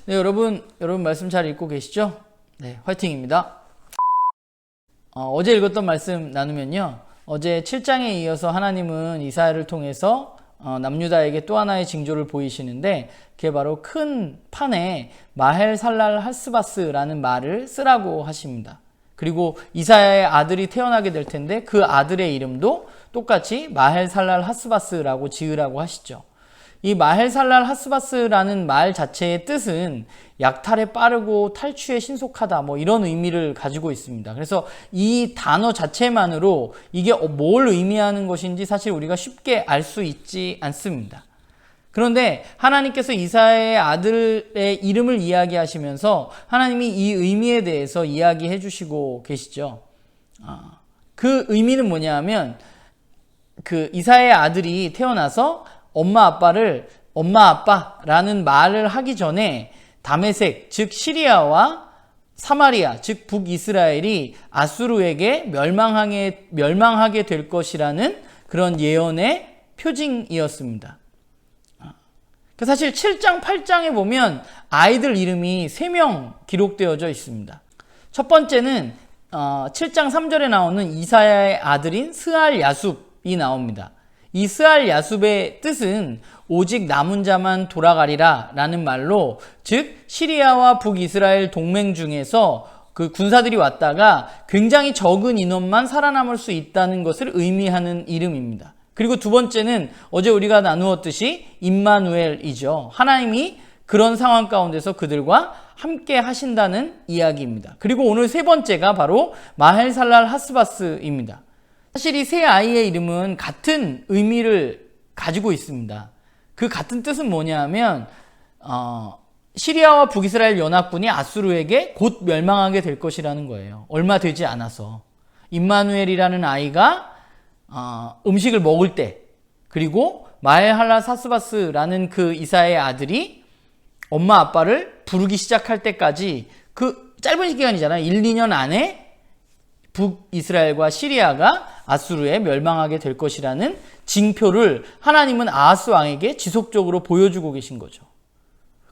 네, 여러분 말씀 잘 읽고 계시죠? 네, 화이팅입니다. 어제 읽었던 말씀 나누면요. 어제 7장에 이어서 하나님은 이사야를 통해서 남유다에게 또 하나의 징조를 보이시는데 그게 바로 큰 판에 마헬살랄 하스바스라는 말을 쓰라고 하십니다. 그리고 이사야의 아들이 태어나게 될 텐데 그 아들의 이름도 똑같이 마헬살랄 하스바스라고 지으라고 하시죠. 이 마헬살랄 하스바스라는 말 자체의 뜻은 약탈에 빠르고 탈취에 신속하다 이런 의미를 가지고 있습니다. 그래서 이 단어 자체만으로 이게 뭘 의미하는 것인지 사실 우리가 쉽게 알 수 있지 않습니다. 그런데 하나님께서 이사야의 아들의 이름을 이야기하시면서 하나님이 이 의미에 대해서 이야기해 주시고 계시죠. 그 의미는 뭐냐 하면 그 이사야의 아들이 태어나서 엄마 아빠라는 말을 하기 전에 다메섹 즉 시리아와 사마리아 즉 북이스라엘이 아수르에게 멸망하게 될 것이라는 그런 예언의 표징이었습니다. 사실 7장 8장에 보면 아이들 이름이 3명 기록되어져 있습니다. 첫 번째는 7장 3절에 나오는 이사야의 아들인 스알 야숲이 나옵니다. 이 스알 야숲의 뜻은 오직 남은 자만 돌아가리라 라는 말로, 즉 시리아와 북이스라엘 동맹 중에서 그 군사들이 왔다가 굉장히 적은 인원만 살아남을 수 있다는 것을 의미하는 이름입니다. 그리고 두 번째는 어제 우리가 나누었듯이 임마누엘이죠. 하나님이 그런 상황 가운데서 그들과 함께 하신다는 이야기입니다. 그리고 오늘 세 번째가 바로 마헬살랄 하스바스입니다. 사실 이 세 아이의 이름은 같은 의미를 가지고 있습니다. 그 같은 뜻은 뭐냐 하면 시리아와 북이스라엘 연합군이 아수르에게 곧 멸망하게 될 것이라는 거예요. 얼마 되지 않아서. 임마누엘이라는 아이가 음식을 먹을 때, 그리고 마헬살랄 하스바스라는 그 이사야의 아들이 엄마 아빠를 부르기 시작할 때까지 그 짧은 기간이잖아요. 1, 2년 안에 북이스라엘과 시리아가 아수르에 멸망하게 될 것이라는 징표를 하나님은 아하스 왕에게 지속적으로 보여주고 계신 거죠.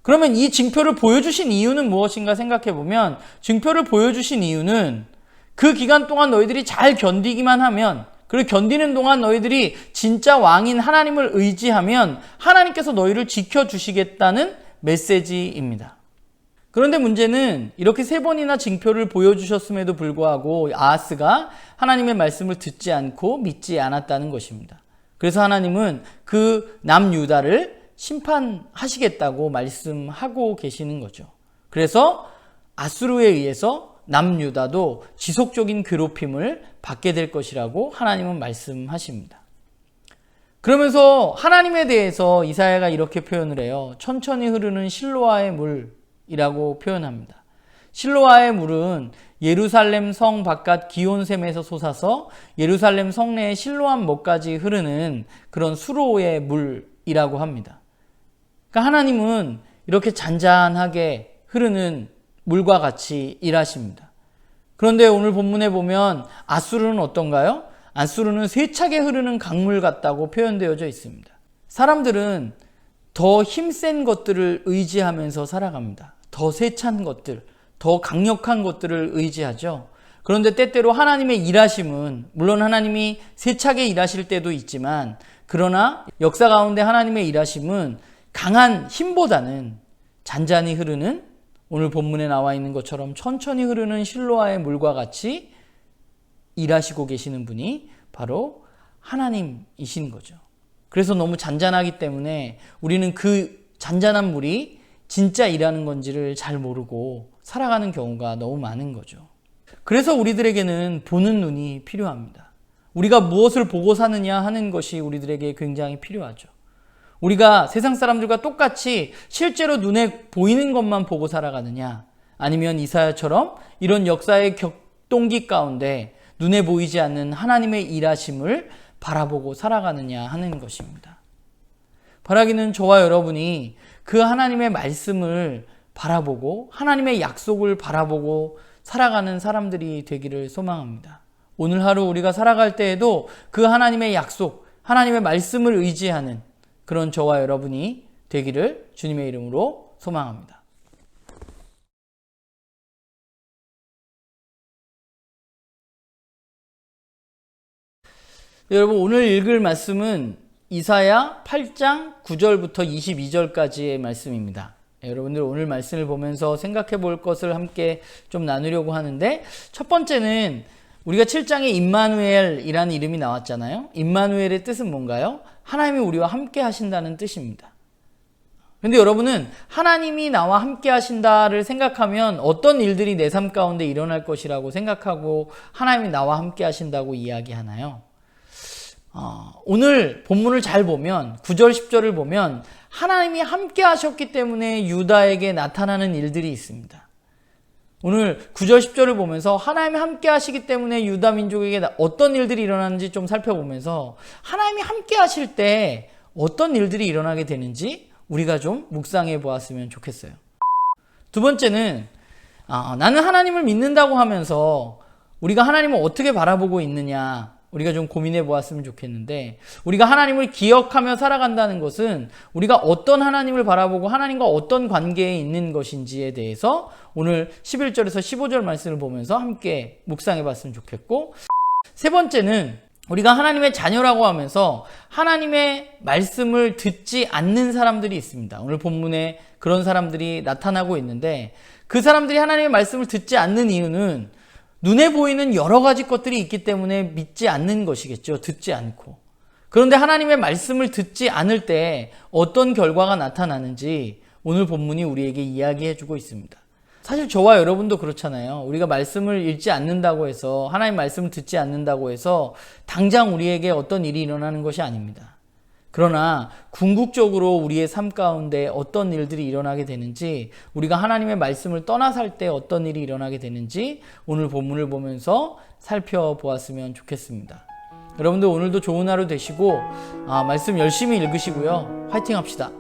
그러면 이 징표를 보여주신 이유는 무엇인가 생각해 보면, 징표를 보여주신 이유는 그 기간 동안 너희들이 잘 견디기만 하면, 그리고 견디는 동안 너희들이 진짜 왕인 하나님을 의지하면 하나님께서 너희를 지켜주시겠다는 메시지입니다. 그런데 문제는 이렇게 3번이나 징표를 보여주셨음에도 불구하고 아하스가 하나님의 말씀을 듣지 않고 믿지 않았다는 것입니다. 그래서 하나님은 그 남유다를 심판하시겠다고 말씀하고 계시는 거죠. 그래서 아수르에 의해서 남유다도 지속적인 괴롭힘을 받게 될 것이라고 하나님은 말씀하십니다. 그러면서 하나님에 대해서 이사야가 이렇게 표현을 해요. 천천히 흐르는 실로아의 물이라고 표현합니다. 실로아의 물은 예루살렘 성 바깥 기온샘에서 솟아서 예루살렘 성내의 실로암 목까지 흐르는 그런 수로의 물이라고 합니다. 그러니까 하나님은 이렇게 잔잔하게 흐르는 물과 같이 일하십니다. 그런데 오늘 본문에 보면 아수르는 어떤가요? 아수르는 세차게 흐르는 강물 같다고 표현되어져 있습니다. 사람들은 더 힘센 것들을 의지하면서 살아갑니다. 더 세찬 것들, 더 강력한 것들을 의지하죠. 그런데 때때로 하나님의 일하심은, 물론 하나님이 세차게 일하실 때도 있지만, 그러나 역사 가운데 하나님의 일하심은 강한 힘보다는 잔잔히 흐르는, 오늘 본문에 나와 있는 것처럼 천천히 흐르는 실로아의 물과 같이 일하시고 계시는 분이 바로 하나님이신 거죠. 그래서 너무 잔잔하기 때문에 우리는 그 잔잔한 물이 진짜 일하는 건지를 잘 모르고 살아가는 경우가 너무 많은 거죠. 그래서 우리들에게는 보는 눈이 필요합니다. 우리가 무엇을 보고 사느냐 하는 것이 우리들에게 굉장히 필요하죠. 우리가 세상 사람들과 똑같이 실제로 눈에 보이는 것만 보고 살아가느냐, 아니면 이사야처럼 이런 역사의 격동기 가운데 눈에 보이지 않는 하나님의 일하심을 바라보고 살아가느냐 하는 것입니다. 바라기는 저와 여러분이 그 하나님의 말씀을 바라보고 하나님의 약속을 바라보고 살아가는 사람들이 되기를 소망합니다. 오늘 하루 우리가 살아갈 때에도 그 하나님의 약속, 하나님의 말씀을 의지하는 그런 저와 여러분이 되기를 주님의 이름으로 소망합니다. 여러분 오늘 읽을 말씀은 이사야 8장 9절부터 22절까지의 말씀입니다. 여러분들 오늘 말씀을 보면서 생각해 볼 것을 함께 좀 나누려고 하는데, 첫 번째는 우리가 7장에 임마누엘이라는 이름이 나왔잖아요. 임마누엘의 뜻은 뭔가요? 하나님이 우리와 함께 하신다는 뜻입니다. 근데 여러분은 하나님이 나와 함께 하신다를 생각하면 어떤 일들이 내 삶 가운데 일어날 것이라고 생각하고 하나님이 나와 함께 하신다고 이야기하나요? 오늘 본문을 잘 보면 9절 10절을 보면 하나님이 함께 하셨기 때문에 유다에게 나타나는 일들이 있습니다. 오늘 9절 10절을 보면서 하나님이 함께 하시기 때문에 유다 민족에게 어떤 일들이 일어나는지 좀 살펴보면서 하나님이 함께 하실 때 어떤 일들이 일어나게 되는지 우리가 좀 묵상해 보았으면 좋겠어요. 두 번째는 나는 하나님을 믿는다고 하면서 우리가 하나님을 어떻게 바라보고 있느냐, 우리가 좀 고민해 보았으면 좋겠는데, 우리가 하나님을 기억하며 살아간다는 것은 우리가 어떤 하나님을 바라보고 하나님과 어떤 관계에 있는 것인지에 대해서 오늘 11절에서 15절 말씀을 보면서 함께 묵상해 봤으면 좋겠고, 세 번째는 우리가 하나님의 자녀라고 하면서 하나님의 말씀을 듣지 않는 사람들이 있습니다. 오늘 본문에 그런 사람들이 나타나고 있는데, 그 사람들이 하나님의 말씀을 듣지 않는 이유는 눈에 보이는 여러 가지 것들이 있기 때문에 믿지 않는 것이겠죠. 듣지 않고. 그런데 하나님의 말씀을 듣지 않을 때 어떤 결과가 나타나는지 오늘 본문이 우리에게 이야기해 주고 있습니다. 사실 저와 여러분도 그렇잖아요. 우리가 말씀을 읽지 않는다고 해서, 하나님 말씀을 듣지 않는다고 해서 당장 우리에게 어떤 일이 일어나는 것이 아닙니다. 그러나 궁극적으로 우리의 삶 가운데 어떤 일들이 일어나게 되는지, 우리가 하나님의 말씀을 떠나 살 때 어떤 일이 일어나게 되는지 오늘 본문을 보면서 살펴보았으면 좋겠습니다. 여러분들 오늘도 좋은 하루 되시고 말씀 열심히 읽으시고요. 화이팅 합시다.